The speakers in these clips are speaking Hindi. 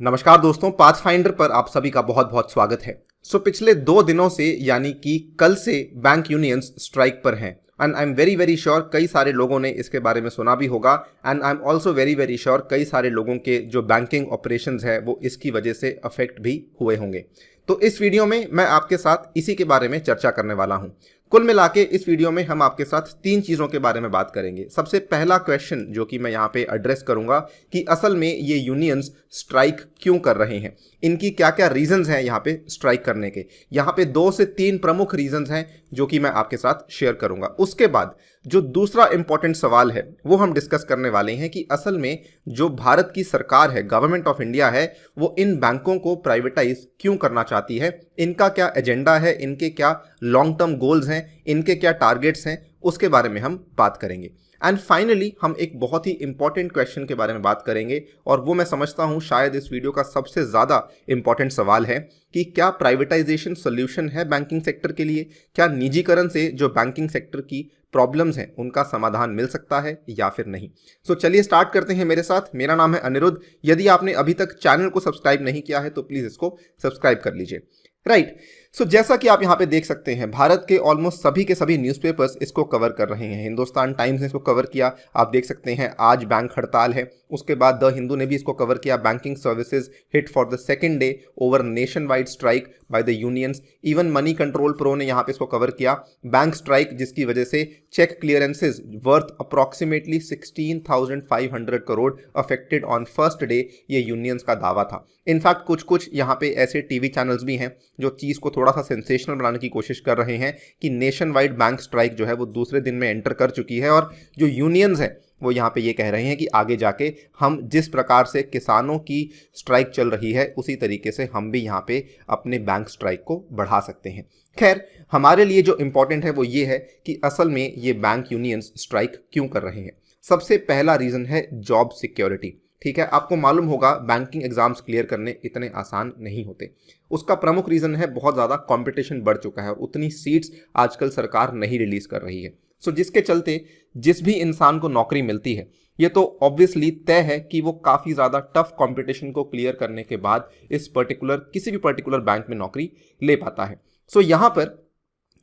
नमस्कार दोस्तों, पाथफाइंडर पर आप सभी का बहुत बहुत स्वागत है। पिछले 2 दिनों से यानी कि कल से बैंक यूनियंस स्ट्राइक पर हैं and I am very very sure कई सारे लोगों ने इसके बारे में सुना भी होगा and I am also very very sure कई सारे लोगों के जो बैंकिंग ऑपरेशंस है वो इसकी वजह से अफेक्ट भी हुए होंगे। तो इस वीडियो में मैं आपके साथ इसी के बारे में चर्चा करने वाला हूं। कुल मिला के इस वीडियो में हम आपके साथ 3 चीज़ों के बारे में बात करेंगे। सबसे पहला क्वेश्चन जो कि मैं यहाँ पे एड्रेस करूंगा कि असल में ये यूनियंस स्ट्राइक क्यों कर रहे हैं, इनकी क्या क्या रीजंस हैं यहाँ पे स्ट्राइक करने के। यहाँ पे 2 से 3 प्रमुख रीजंस हैं जो कि मैं आपके साथ शेयर करूंगा। उसके बाद जो दूसरा इंपॉर्टेंट सवाल है वो हम डिस्कस करने वाले हैं कि असल में जो भारत की सरकार है, गवर्नमेंट ऑफ इंडिया है, वो इन बैंकों को प्राइवेटाइज क्यों करना चाहती है, इनका क्या एजेंडा है, इनके क्या लॉन्ग टर्म गोल्स हैं, इनके क्या टारगेट्स हैं, उसके बारे में हम बात करेंगे। एंड फाइनली हम एक बहुत ही इंपॉर्टेंट क्वेश्चन के बारे में बात करेंगे और वो मैं समझता हूँ शायद इस वीडियो का सबसे ज़्यादा इंपॉर्टेंट सवाल है कि क्या प्राइवेटाइजेशन सोल्यूशन है बैंकिंग सेक्टर के लिए, क्या निजीकरण से जो बैंकिंग सेक्टर की प्रॉब्लम्स हैं उनका समाधान मिल सकता है या फिर नहीं। चलिए स्टार्ट करते हैं मेरे साथ। मेरा नाम है अनिरुद्ध। यदि आपने अभी तक चैनल को सब्सक्राइब नहीं किया है तो प्लीज़ इसको सब्सक्राइब कर लीजिए। राइट। जैसा कि आप यहाँ पे देख सकते हैं, भारत के ऑलमोस्ट सभी के सभी न्यूज़पेपर्स इसको कवर कर रहे हैं। हिंदुस्तान टाइम्स ने इसको कवर किया, आप देख सकते हैं आज बैंक हड़ताल है। उसके बाद द हिंदू ने भी इसको कवर किया, banking services hit for the second day over nation wide strike by the unions. Even money control pro ने यहाँ पे इसको कवर किया, बैंक स्ट्राइक जिसकी वजह से check clearances worth approximately 16,500 crore affected on first day, ये यूनियंस का दावा था। इनफैक्ट कुछ यहाँ पे ऐसे टीवी चैनल्स भी हैं जो चीज़ को थोड़ा सा सेंसेशनल बनाने की कोशिश कर रहे हैं कि नेशन वाइड बैंक स्ट्राइक जो है वो दूसरे दिन में एंटर कर चुकी है और जो यूनियंस हैं वो यहाँ पे ये कह रहे हैं कि आगे जाके हम जिस प्रकार से किसानों की स्ट्राइक चल रही है उसी तरीके से हम भी यहाँ पे अपने बैंक स्ट्राइक को बढ़ा सकते हैं। खैर, हमारे लिए जो इम्पोर्टेंट है वो ये है कि असल में ये बैंक यूनियंस स्ट्राइक क्यों कर रहे हैं। सबसे पहला रीज़न है जॉब सिक्योरिटी। ठीक है, आपको मालूम होगा बैंकिंग एग्जाम्स क्लियर करने इतने आसान नहीं होते। उसका प्रमुख रीज़न है बहुत ज़्यादा कंपटीशन बढ़ चुका है और उतनी सीट्स आजकल सरकार नहीं रिलीज़ कर रही है। जिसके चलते जिस भी इंसान को नौकरी मिलती है ये तो ऑब्वियसली तय है कि वो काफ़ी ज़्यादा टफ कंपटीशन को क्लियर करने के बाद इस किसी भी पर्टिकुलर बैंक में नौकरी ले पाता है। यहाँ पर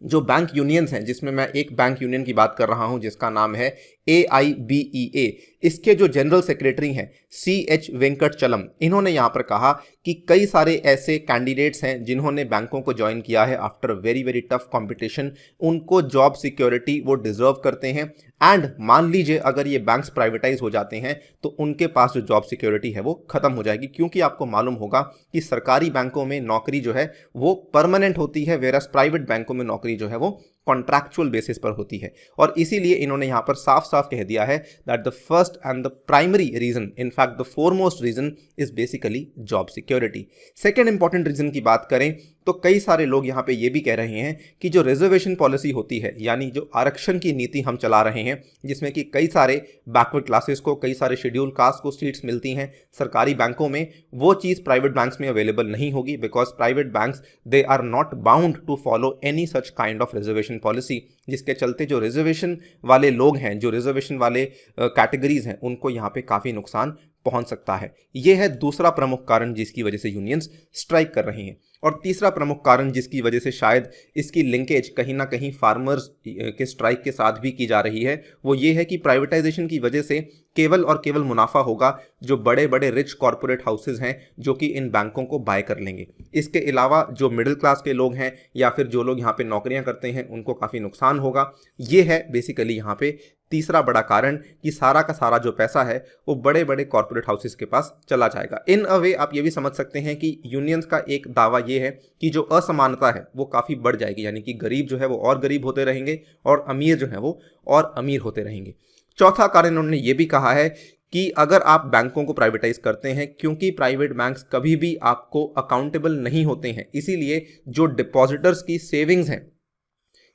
जो बैंक यूनियंस हैं, जिसमें मैं एक बैंक यूनियन की बात कर रहा हूं जिसका नाम है AIBEA, इसके जो जनरल सेक्रेटरी हैं CH वेंकटचलम, इन्होंने यहाँ पर कहा कि कई सारे ऐसे कैंडिडेट्स हैं जिन्होंने बैंकों को ज्वाइन किया है after very very tough competition, उनको जॉब सिक्योरिटी वो डिजर्व करते हैं। एंड मान लीजिए अगर ये बैंक्स प्राइवेटाइज हो जाते हैं तो उनके पास जो जॉब सिक्योरिटी है वो खत्म हो जाएगी, क्योंकि आपको मालूम होगा कि सरकारी बैंकों में नौकरी जो है वो परमानेंट होती है, वेरस प्राइवेट बैंकों में नौकरी जो है वो कॉन्ट्रैक्चुअल बेसिस पर होती है। और इसीलिए इन्होंने यहां पर साफ साफ कह दिया है that the first and the primary reason, in fact the foremost reason is basically job security. Second important reason की बात करें तो कई सारे लोग यहाँ पे ये भी कह रहे हैं कि जो रिजर्वेशन पॉलिसी होती है, यानी जो आरक्षण की नीति हम चला रहे हैं जिसमें कि कई सारे बैकवर्ड क्लासेस को, कई सारे शेड्यूल कास्ट को सीट्स मिलती हैं सरकारी बैंकों में, वो चीज़ प्राइवेट बैंक्स में अवेलेबल नहीं होगी because private banks they are not bound to follow any such kind of reservation policy, जिसके चलते जो रिजर्वेशन वाले लोग हैं, जो रिजर्वेशन वाले कैटेगरीज हैं, उनको यहाँ पे काफ़ी नुकसान पहुंच सकता है। यह है दूसरा प्रमुख कारण जिसकी वजह से यूनियंस स्ट्राइक कर रही हैं। और तीसरा प्रमुख कारण जिसकी वजह से शायद इसकी लिंकेज कहीं ना कहीं फार्मर्स के स्ट्राइक के साथ भी की जा रही है, वो ये है कि प्राइवेटाइजेशन की वजह से केवल और केवल मुनाफा होगा जो बड़े बड़े रिच कॉरपोरेट हाउसेज हैं जो कि इन बैंकों को बाय कर लेंगे। इसके अलावा जो मिडिल क्लास के लोग हैं या फिर जो लोग यहाँ पे नौकरियाँ करते हैं उनको काफ़ी नुकसान होगा। ये है बेसिकली यहाँ पे तीसरा बड़ा कारण कि सारा का सारा जो पैसा है वो बड़े बड़े कॉर्पोरेट हाउसेस के पास चला जाएगा। इन अ वे आप ये भी समझ सकते हैं कि यूनियंस का एक दावा ये है कि जो असमानता है वो काफ़ी बढ़ जाएगी, यानी कि गरीब जो है वो और गरीब होते रहेंगे और अमीर जो है वो और अमीर होते रहेंगे। चौथा कारण उन्होंने ये भी कहा है कि अगर आप बैंकों को प्राइवेटाइज करते हैं, क्योंकि प्राइवेट बैंक्स कभी भी आपको अकाउंटेबल नहीं होते हैं, इसीलिए जो डिपॉजिटर्स की सेविंग्स हैं,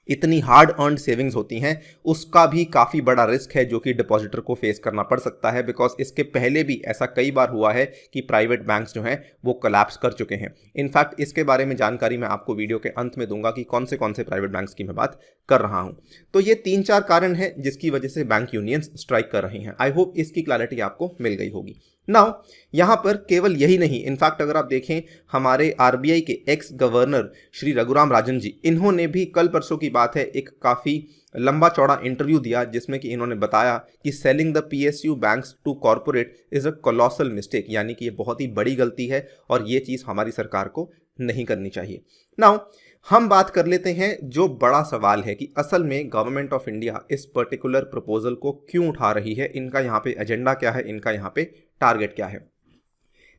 इतनी हार्ड अर्नड सेविंग्स होती हैं, उसका भी काफ़ी बड़ा रिस्क है जो कि डिपॉजिटर को फेस करना पड़ सकता है। बिकॉज इसके पहले भी ऐसा कई बार हुआ है कि प्राइवेट बैंक्स जो हैं वो कोलैप्स कर चुके हैं। इनफैक्ट इसके बारे में जानकारी मैं आपको वीडियो के अंत में दूंगा कि कौन से प्राइवेट बैंक्स की मैं बात कर रहा हूं। तो ये 3-4 कारण हैं जिसकी वजह से बैंक यूनियंस स्ट्राइक कर रही हैं। आई होप इसकी क्लैरिटी आपको मिल गई होगी। नाउ यहाँ पर केवल यही नहीं, इनफैक्ट अगर आप देखें हमारे आरबीआई के एक्स गवर्नर श्री रघुराम राजन जी, इन्होंने भी कल परसों की बात है एक काफ़ी लंबा चौड़ा इंटरव्यू दिया जिसमें कि इन्होंने बताया कि selling the PSU banks to corporate is a colossal mistake, यानी कि ये बहुत ही बड़ी गलती है और ये चीज़ हमारी सरकार को नहीं करनी चाहिए। नाउ हम बात कर लेते हैं जो बड़ा सवाल है कि असल में गवर्नमेंट ऑफ इंडिया इस पर्टिकुलर प्रपोजल को क्यों उठा रही है, इनका यहाँ पे एजेंडा क्या है, इनका यहाँ पे टारगेट क्या है।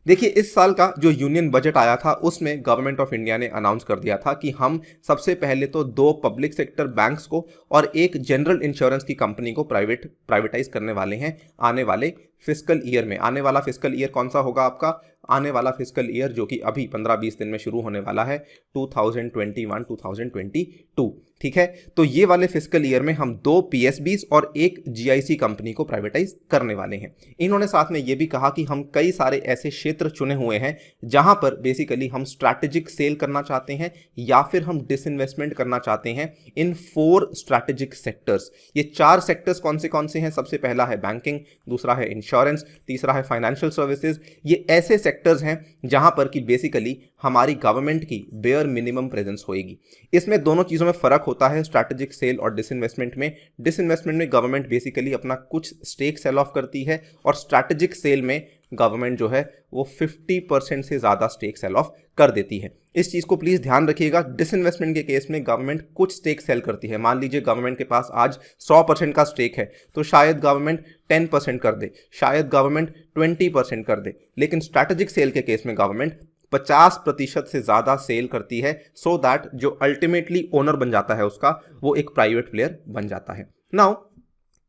देखिए, इस साल का जो यूनियन बजट आया था उसमें गवर्नमेंट ऑफ इंडिया ने अनाउंस कर दिया था कि हम सबसे पहले तो 2 पब्लिक सेक्टर बैंक्स को और एक जनरल इंश्योरेंस की कंपनी को प्राइवेटाइज करने वाले हैं आने वाले फिस्कल ईयर में। आने वाला फिस्कल ईयर कौन सा होगा आपका? आने वाला फिस्कल ईयर जो कि अभी 15-20 दिन में शुरू होने वाला है, 2021-2022। ठीक है, तो ये वाले फिस्कल ईयर में हम 2 पीएसबीज और एक जीआईसी कंपनी को प्राइवेटाइज करने वाले हैं। इन्होंने साथ में ये भी कहा कि हम कई सारे ऐसे क्षेत्र चुने हुए हैं जहां पर बेसिकली हम स्ट्रैटेजिक सेल करना चाहते हैं या फिर हम डिसइन्वेस्टमेंट करना चाहते हैं इन 4 स्ट्रैटेजिक सेक्टर्स। ये 4 सेक्टर्स कौन से हैं? सबसे पहला है बैंकिंग, दूसरा है इंश्योरेंस, तीसरा है फाइनेंशियल सर्विसेज। ये ऐसे सेक्टर्स हैं जहां पर कि बेसिकली हमारी गवर्नमेंट की बेयर मिनिमम प्रेजेंस होएगी। इसमें दोनों चीज़ों में फ़र्क होता है स्ट्रैटेजिक सेल और डिसइन्वेस्टमेंट में। डिसइन्वेस्टमेंट में गवर्नमेंट बेसिकली अपना कुछ स्टेक सेल ऑफ करती है और स्ट्रैटेजिक सेल में गवर्नमेंट जो है वो 50% से ज़्यादा स्टेक सेल ऑफ कर देती है। इस चीज़ को प्लीज़ ध्यान रखिएगा। डिसइन्वेस्टमेंट के केस में गवर्नमेंट कुछ स्टेक सेल करती है। मान लीजिए गवर्नमेंट के पास आज 100% का स्टेक है तो शायद गवर्नमेंट 10% कर दे, शायद गवर्नमेंट 20% कर दे, लेकिन स्ट्रैटेजिक सेल के केस में गवर्नमेंट 50% से ज़्यादा सेल करती है, सो दैट जो अल्टीमेटली ओनर बन जाता है उसका, वो एक प्राइवेट प्लेयर बन जाता है। नाउ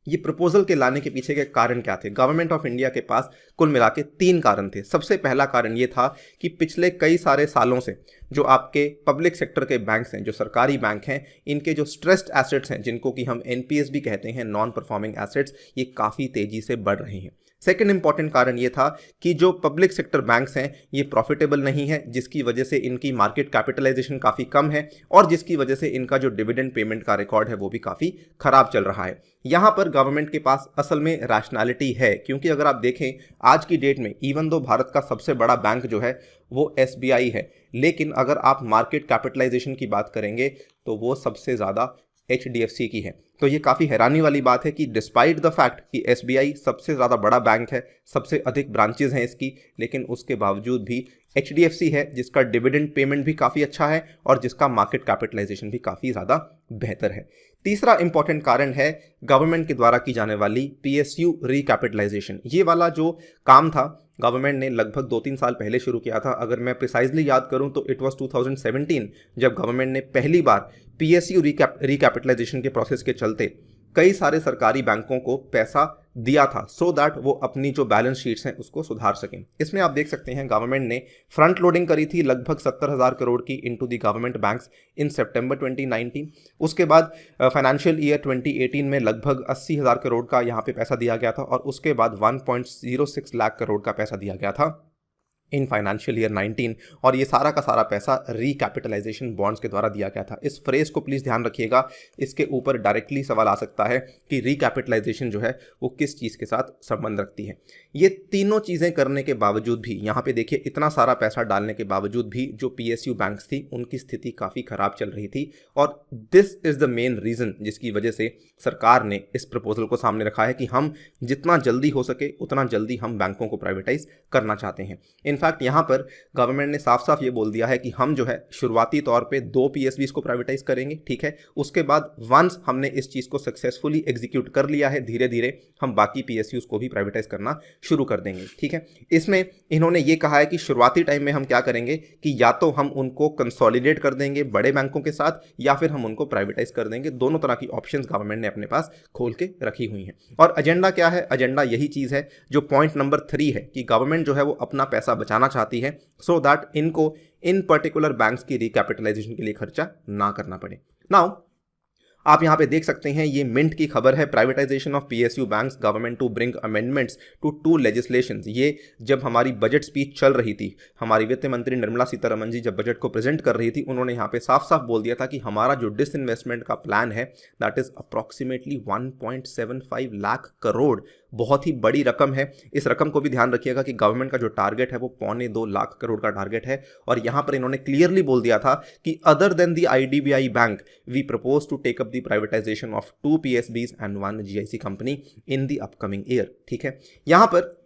ये प्रपोजल के लाने के पीछे के कारण क्या थे? गवर्नमेंट ऑफ इंडिया के पास कुल मिला के 3 कारण थे। सबसे पहला कारण ये था कि पिछले कई सारे सालों से जो आपके पब्लिक सेक्टर के बैंक्स हैं, जो सरकारी बैंक हैं, इनके जो स्ट्रेस्ड एसेट्स हैं, जिनको कि हम एनपीएस भी कहते हैं, नॉन परफॉर्मिंग एसेट्स, ये काफ़ी तेज़ी से बढ़ रहे हैं। सेकेंड इंपॉर्टेंट कारण ये था कि जो पब्लिक सेक्टर बैंक्स हैं ये प्रॉफिटेबल नहीं है, जिसकी वजह से इनकी मार्केट कैपिटलाइजेशन काफ़ी कम है और जिसकी वजह से इनका जो डिविडेंड पेमेंट का रिकॉर्ड है वो भी काफ़ी ख़राब चल रहा है। यहाँ पर गवर्नमेंट के पास असल में रैशनैलिटी है, क्योंकि अगर आप देखें आज की डेट में इवन दो भारत का सबसे बड़ा बैंक जो है वो एसबीआई है, लेकिन अगर आप मार्केट कैपिटलाइजेशन की बात करेंगे तो वो सबसे ज़्यादा एचडीएफसी की है। तो ये काफ़ी हैरानी वाली बात है कि डिस्पाइट द फैक्ट कि एसबीआई सबसे ज़्यादा बड़ा बैंक है, सबसे अधिक ब्रांचेज हैं इसकी, लेकिन उसके बावजूद भी एचडीएफसी है जिसका डिविडेंड पेमेंट भी काफ़ी अच्छा है और जिसका मार्केट कैपिटलाइजेशन भी काफ़ी ज़्यादा बेहतर है। तीसरा इंपॉर्टेंट कारण है गवर्नमेंट के द्वारा की जाने वाली पीएसयू रिकैपिटलाइजेशन। ये वाला जो काम था गवर्नमेंट ने लगभग 2-3 साल पहले शुरू किया था। अगर मैं प्रिसाइजली याद करूं तो इट वाज 2017 जब गवर्नमेंट ने पहली बार पीएसयू रिकैपिटलाइजेशन के प्रोसेस के चलते कई सारे सरकारी बैंकों को पैसा दिया था, सो दैट वो अपनी जो बैलेंस शीट्स हैं उसको सुधार सकें। इसमें आप देख सकते हैं गवर्नमेंट ने फ्रंट लोडिंग करी थी लगभग 70,000 करोड़ की into the government banks in September 2019। उसके बाद फाइनेंशियल ईयर 2018 में लगभग 80,000 करोड़ का यहाँ पे पैसा दिया गया था और उसके बाद 1.06 लाख करोड़ का पैसा दिया गया था इन फाइनेंशियल ईयर 19, और ये सारा का सारा पैसा रिकैपिटलाइजेशन बॉन्ड्स के द्वारा दिया गया था। इस फ्रेज को प्लीज़ ध्यान रखिएगा, इसके ऊपर डायरेक्टली सवाल आ सकता है कि रिकैपिटलाइजेशन जो है वो किस चीज़ के साथ संबंध रखती है। ये तीनों चीज़ें करने के बावजूद भी, यहाँ पे देखिए इतना सारा पैसा डालने के बावजूद भी जो पीएसयू बैंक्स थी उनकी स्थिति काफ़ी ख़राब चल रही थी, और this is the main reason जिसकी वजह से सरकार ने इस प्रपोजल को सामने रखा है कि हम जितना जल्दी हो सके उतना जल्दी हम बैंकों को प्राइवेटाइज करना चाहते हैं। इनफैक्ट यहाँ पर गवर्नमेंट ने साफ साफ ये बोल दिया है कि हम जो है शुरुआती तौर पे 2 पीएसबीज को प्राइवेटाइज करेंगे, ठीक है। उसके बाद वंस हमने इस चीज़ को सक्सेसफुली एग्जीक्यूट कर लिया है, धीरे धीरे हम बाकी पीएसयूज को भी प्राइवेटाइज करना शुरू कर देंगे, ठीक है। इसमें इन्होंने ये कहा है कि शुरुआती टाइम में हम क्या करेंगे कि या तो हम उनको कंसोलिडेट कर देंगे बड़े बैंकों के साथ या फिर हम उनको प्राइवेटाइज कर देंगे। दोनों तरह की ऑप्शंस गवर्नमेंट ने अपने पास खोल के रखी हुई हैं। और एजेंडा क्या है? एजेंडा यही चीज़ है जो पॉइंट नंबर 3 है कि गवर्नमेंट जो है वो अपना पैसा बचाना चाहती है सो दैट इनको इन पर्टिकुलर बैंक्स की रिकैपिटलाइजेशन के लिए खर्चा ना करना पड़े। नाउ आप यहाँ पे देख सकते हैं ये मिंट की खबर है, privatisation of PSU banks government to bring amendments to 2 legislations. ये जब हमारी बजट स्पीच चल रही थी, हमारी वित्त मंत्री निर्मला सीतारमण जी जब बजट को प्रेजेंट कर रही थी, उन्होंने यहाँ पे साफ साफ बोल दिया था कि हमारा जो डिसइन्वेस्टमेंट का प्लान है that is approximately 1.75 lakh crore बहुत ही बड़ी रकम है। इस रकम को भी ध्यान रखिएगा कि गवर्नमेंट का जो टारगेट है वो 2.25 लाख करोड़ का टारगेट है, और यहाँ पर इन्होंने क्लियरली बोल दिया था कि other than the IDBI bank we propose to take up the privatisation of 2 PSBs and 1 GIC company in the upcoming year. ठीक है, यहाँ पर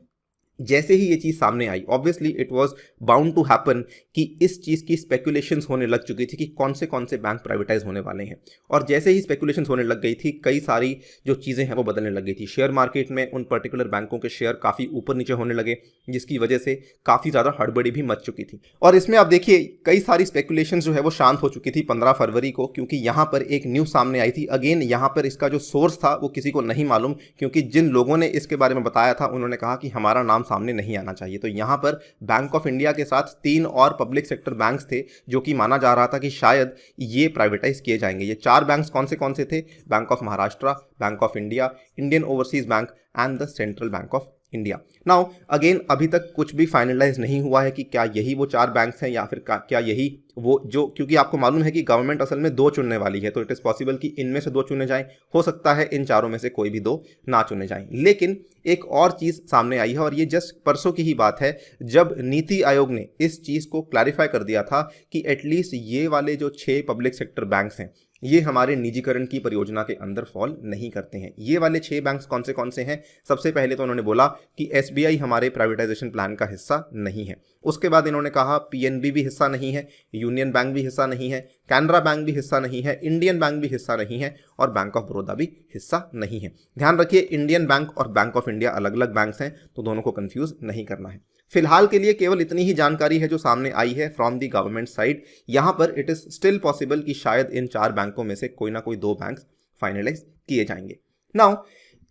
जैसे ही ये चीज़ सामने आई, obviously it was bound to happen कि इस चीज़ की स्पेकुलेशंस होने लग चुकी थी कि कौन से बैंक प्राइवेटाइज होने वाले हैं। और जैसे ही स्पेकुलेशंस होने लग गई थी, कई सारी जो चीज़ें हैं वो बदलने लग गई थी। शेयर मार्केट में उन पर्टिकुलर बैंकों के शेयर काफ़ी ऊपर नीचे होने लगे, जिसकी वजह से काफ़ी ज़्यादा हड़बड़ी भी मच चुकी थी। और इसमें आप देखिए कई सारी स्पेकुलेशंस जो है वो शांत हो चुकी थी 15 फरवरी को, क्योंकि यहाँ पर एक न्यूज़ सामने आई थी। अगेन यहाँ पर इसका जो सोर्स था वो किसी को नहीं मालूम, क्योंकि जिन लोगों ने इसके बारे में बताया था उन्होंने कहा कि हमारा नाम सामने नहीं आना चाहिए। तो यहां पर बैंक ऑफ इंडिया के साथ 3 और पब्लिक सेक्टर बैंक्स थे जो कि माना जा रहा था कि शायद ये प्राइवेटाइज किए जाएंगे। ये 4 बैंक्स कौन से थे? Bank of Maharashtra, bank of India, Indian overseas bank and the central bank of India. Now again अभी तक कुछ भी फाइनलाइज नहीं हुआ है कि क्या यही वो 4 बैंक्स हैं या फिर क्या यही वो जो, क्योंकि आपको मालूम है कि गवर्नमेंट असल में 2 चुनने वाली है, तो इट इज़ पॉसिबल कि इनमें से 2 चुने जाएं, हो सकता है इन चारों में से कोई भी 2 ना चुने जाएं। लेकिन एक और चीज़ सामने आई है, और ये जस्ट परसों की ही बात है जब नीति आयोग ने इस चीज़ को क्लैरिफाई कर दिया था कि एटलीस्ट ये वाले जो 6 पब्लिक सेक्टर बैंक्स हैं ये हमारे निजीकरण की परियोजना के अंदर फॉल नहीं करते हैं। ये वाले 6 बैंक्स कौन से हैं? सबसे पहले तो उन्होंने बोला कि SBI हमारे प्राइवेटाइजेशन प्लान का हिस्सा नहीं है। उसके बाद इन्होंने कहा PNB भी हिस्सा नहीं है, यूनियन बैंक भी हिस्सा नहीं है, कैनरा बैंक भी हिस्सा नहीं है, इंडियन बैंक भी हिस्सा नहीं है, और बैंक ऑफ बड़ौदा भी हिस्सा नहीं है। ध्यान रखिए, इंडियन बैंक और बैंक ऑफ इंडिया अलग अलग बैंक्स हैं, तो दोनों को कंफ्यूज नहीं करना है। फिलहाल के लिए केवल इतनी ही जानकारी है जो सामने आई है फ्रॉम दी गवर्नमेंट साइड। यहां पर इट इज स्टिल पॉसिबल कि शायद इन 4 बैंकों में से कोई ना कोई 2 बैंक फाइनलाइज किए जाएंगे। नाउ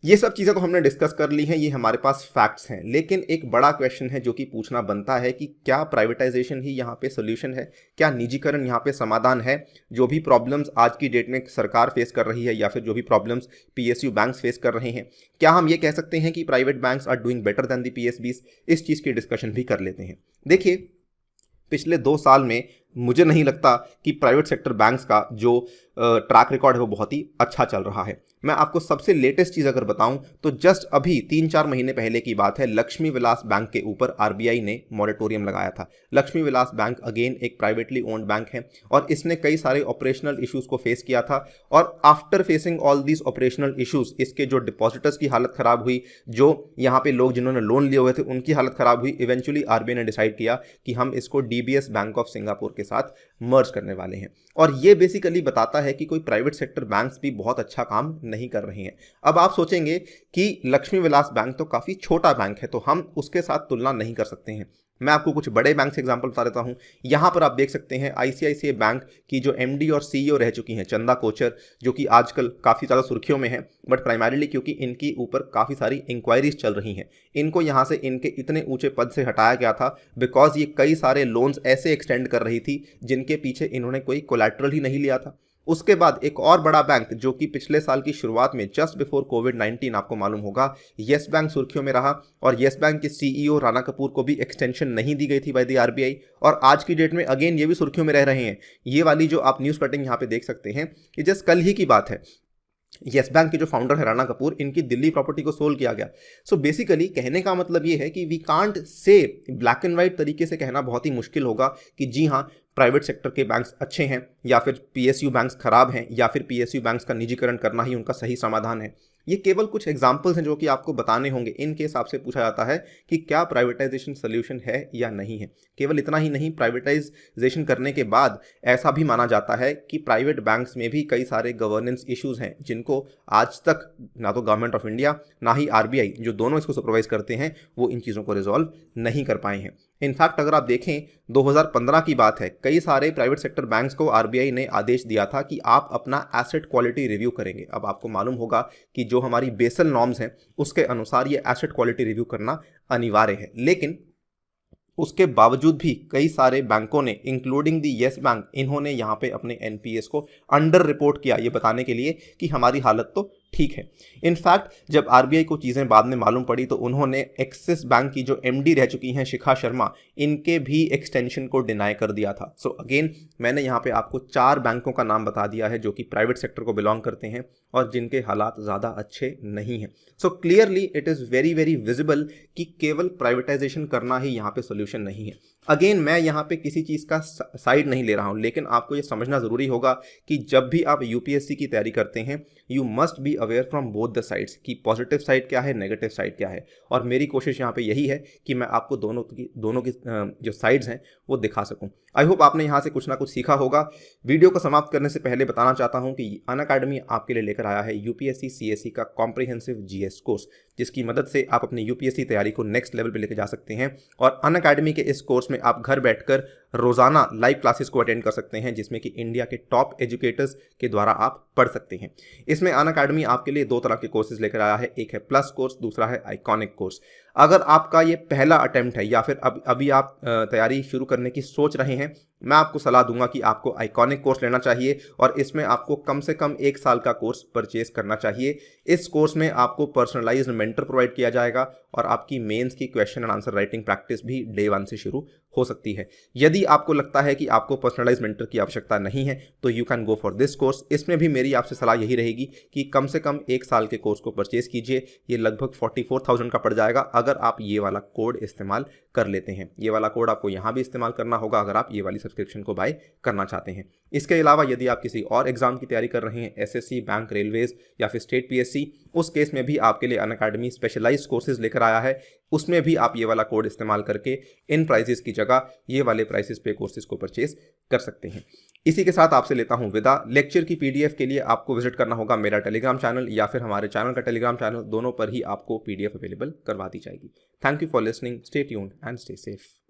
ये सब चीज़ें तो हमने डिस्कस कर ली हैं, ये हमारे पास फैक्ट्स हैं, लेकिन एक बड़ा क्वेश्चन है जो कि पूछना बनता है कि क्या प्राइवेटाइजेशन ही यहाँ पे सोल्यूशन है? क्या निजीकरण यहाँ पे समाधान है? जो भी प्रॉब्लम्स आज की डेट में सरकार फेस कर रही है या फिर जो भी प्रॉब्लम्स PSU बैंक्स फेस कर रहे हैं, क्या हम ये कह सकते हैं कि private banks are doing better than the PSBs? इस चीज़ की डिस्कशन भी कर लेते हैं। देखिए, पिछले 2 साल में मुझे नहीं लगता कि प्राइवेट सेक्टर बैंक्स का जो ट्रैक रिकॉर्ड है वो बहुत ही अच्छा चल रहा है। मैं आपको सबसे लेटेस्ट चीज़ अगर बताऊं तो जस्ट अभी 3-4 महीने पहले की बात है, लक्ष्मी विलास बैंक के ऊपर RBI ने मॉरेटोरियम लगाया था। लक्ष्मी विलास बैंक अगेन एक प्राइवेटली ओन्ड बैंक है और इसने कई सारे ऑपरेशनल इश्यूज को फेस किया था, और after facing all these operational issues इसके जो डिपॉजिटर्स की हालत ख़राब हुई, जो यहाँ पे लोग जिन्होंने लोन लिए हुए थे उनकी हालत ख़राब हुई। इवेंचुअली RBI ने डिसाइड किया कि हम इसको DBS बैंक ऑफ सिंगापुर के साथ मर्ज करने वाले हैं, और ये बेसिकली बताता है कि कोई प्राइवेट सेक्टर बैंक्स भी बहुत अच्छा काम नहीं कर रहे हैं। अब आप सोचेंगे कि लक्ष्मी विलास बैंक तो काफ़ी छोटा बैंक है, तो हम उसके साथ तुलना नहीं कर सकते हैं। मैं आपको कुछ बड़े बैंक से एग्जांपल बता देता हूं। यहां पर आप देख सकते हैं ICICI बैंक की जो MD और CEO रह चुकी हैं, चंदा कोचर, जो कि आजकल काफ़ी ज़्यादा सुर्खियों में है, बट प्राइमरीली क्योंकि इनकी ऊपर काफ़ी सारी इंक्वायरीज चल रही हैं। इनको यहां से इनके इतने ऊंचे पद से हटाया गया था बिकॉज ये कई सारे लोन्स ऐसे एक्सटेंड कर रही थी जिनके पीछे इन्होंने कोई कोलैटरल ही नहीं लिया था। उसके बाद एक और बड़ा बैंक जो कि पिछले साल की शुरुआत में जस्ट बिफोर कोविड-19 आपको मालूम होगा, येस बैंक सुर्खियों में रहा, और येस बैंक के CEO राणा कपूर को भी एक्सटेंशन नहीं दी गई थी बाय द RBI, और आज की डेट में अगेन ये भी सुर्खियों में रह रहे हैं। ये वाली जो आप न्यूज़ कटिंग यहाँ पे देख सकते हैं, ये जस्ट कल ही की बात है। येस बैंक के जो फाउंडर है राणा कपूर, इनकी दिल्ली प्रॉपर्टी को सोल्ड किया गया। सो बेसिकली कहने का मतलब ये है कि we can't say black and white तरीके से कहना बहुत ही मुश्किल होगा कि जी हाँ प्राइवेट सेक्टर के बैंक्स अच्छे हैं या फिर PSU बैंक्स खराब हैं या फिर PSU बैंक्स का निजीकरण करना ही उनका सही समाधान है। ये केवल कुछ एग्जाम्पल्स हैं जो कि आपको बताने होंगे। इनके हिसाब से पूछा जाता है कि क्या प्राइवेटाइजेशन सोल्यूशन है या नहीं है। केवल इतना ही नहीं, प्राइवेटाइजेशन करने के बाद ऐसा भी माना जाता है कि प्राइवेट बैंक्स में भी कई सारे गवर्नेंस इश्यूज हैं जिनको आज तक ना तो गवर्नमेंट ऑफ इंडिया ना ही RBI, जो दोनों इसको सुपरवाइज करते हैं, वो इन चीज़ों को रिजॉल्व नहीं कर पाए हैं। इनफैक्ट अगर आप देखें 2015 की बात है, कई सारे प्राइवेट सेक्टर बैंक्स को RBI ने आदेश दिया था कि आप अपना एसेट क्वालिटी रिव्यू करेंगे। अब आपको मालूम होगा कि जो हमारी बेसल नॉर्म्स हैं उसके अनुसार ये एसेट क्वालिटी रिव्यू करना अनिवार्य है, लेकिन उसके बावजूद भी कई सारे बैंकों ने इंक्लूडिंग दी येस बैंक, इन्होंने यहाँ पे अपने NPAs को अंडर रिपोर्ट किया, ये बताने के लिए कि हमारी हालत तो ठीक है। इनफैक्ट जब आरबीआई को चीज़ें बाद में मालूम पड़ी तो उन्होंने एक्सिस बैंक की जो एमडी रह चुकी हैं शिखा शर्मा, इनके भी एक्सटेंशन को डिनाई कर दिया था। सो अगेन मैंने यहाँ पे आपको 4 बैंकों का नाम बता दिया है जो कि प्राइवेट सेक्टर को बिलोंग करते हैं और जिनके हालात ज़्यादा अच्छे नहीं हैं। So clearly it is very very visible कि केवल प्राइवेटाइजेशन करना ही यहाँ पे सोल्यूशन नहीं है। अगेन मैं यहाँ पे किसी चीज़ का साइड नहीं ले रहा हूँ, लेकिन आपको ये समझना ज़रूरी होगा कि जब भी आप यूपीएससी की तैयारी करते हैं you must be aware from both the sides कि पॉजिटिव साइड क्या है, नेगेटिव साइड क्या है। और मेरी कोशिश यहाँ पे यही है कि मैं आपको दोनों की जो साइड्स हैं वो दिखा सकूँ। आई होप आपने यहाँ से कुछ ना कुछ सीखा होगा। वीडियो को समाप्त करने से पहले बताना चाहता हूँ कि अनअकैडमी आपके लिए लेकर आया है यूपीएससी सीएससी का कॉम्प्रिहेंसिव जीएस कोर्स, जिसकी मदद से आप अपनी यूपीएससी तैयारी को नेक्स्ट लेवल पे लेकर जा सकते हैं। और अनअकैडमी के इस कोर्स में आप घर बैठकर रोजाना लाइव क्लासेस को अटेंड कर सकते हैं, जिसमें कि इंडिया के टॉप एजुकेटर्स के द्वारा आप पढ़ सकते हैं। इसमें अनअकैडमी आपके लिए 2 तरह के कोर्सेज लेकर आया है, एक है प्लस कोर्स, दूसरा है आइकॉनिक कोर्स। अगर आपका ये पहला अटेम्प्ट है या फिर अभी आप तैयारी शुरू करने की सोच रहे हैं, मैं आपको सलाह दूंगा कि आपको आइकॉनिक कोर्स लेना चाहिए और इसमें आपको कम से कम 1 साल का कोर्स परचेज करना चाहिए। इस कोर्स में आपको पर्सनलाइज्ड मेंटर प्रोवाइड किया जाएगा और आपकी मेंस की question and answer writing practice भी डे 1 से शुरू हो सकती है। यदि आपको लगता है कि आपको पर्सनलाइज्ड मेंटर की आवश्यकता नहीं है तो you can go for this course. इसमें भी मेरी आपसे सलाह यही रहेगी कि कम से कम 1 साल के कोर्स को परचेज कीजिए। ये लगभग 44,000 का पड़ जाएगा अगर आप ये वाला कोड इस्तेमाल कर लेते हैं। ये वाला कोड आपको यहाँ भी इस्तेमाल करना होगा अगर आप ये वाली सब्सक्रिप्शन को बाय करना चाहते हैं। इसके अलावा यदि आप किसी और एग्जाम की तैयारी कर रहे हैं, एसएससी, बैंक, रेलवेज या फिर स्टेट पीएससी, उस केस में भी आपके लिए अनअकैडमी स्पेशलाइज्ड कोर्सेज लेकर आया है। उसमें भी आप ये वाला कोड इस्तेमाल करके इन प्राइसेस की जगह ये वाले प्राइसेस पे कोर्सेज को परचेज कर सकते हैं। इसी के साथ आपसे लेता हूं विदा। लेक्चर की पीडीएफ के लिए आपको विजिट करना होगा मेरा टेलीग्राम चैनल या फिर हमारे चैनल का टेलीग्राम चैनल, दोनों पर ही आपको पीडीएफ अवेलेबल करवा दी जाएगी। Thank you for listening, stay tuned and stay safe.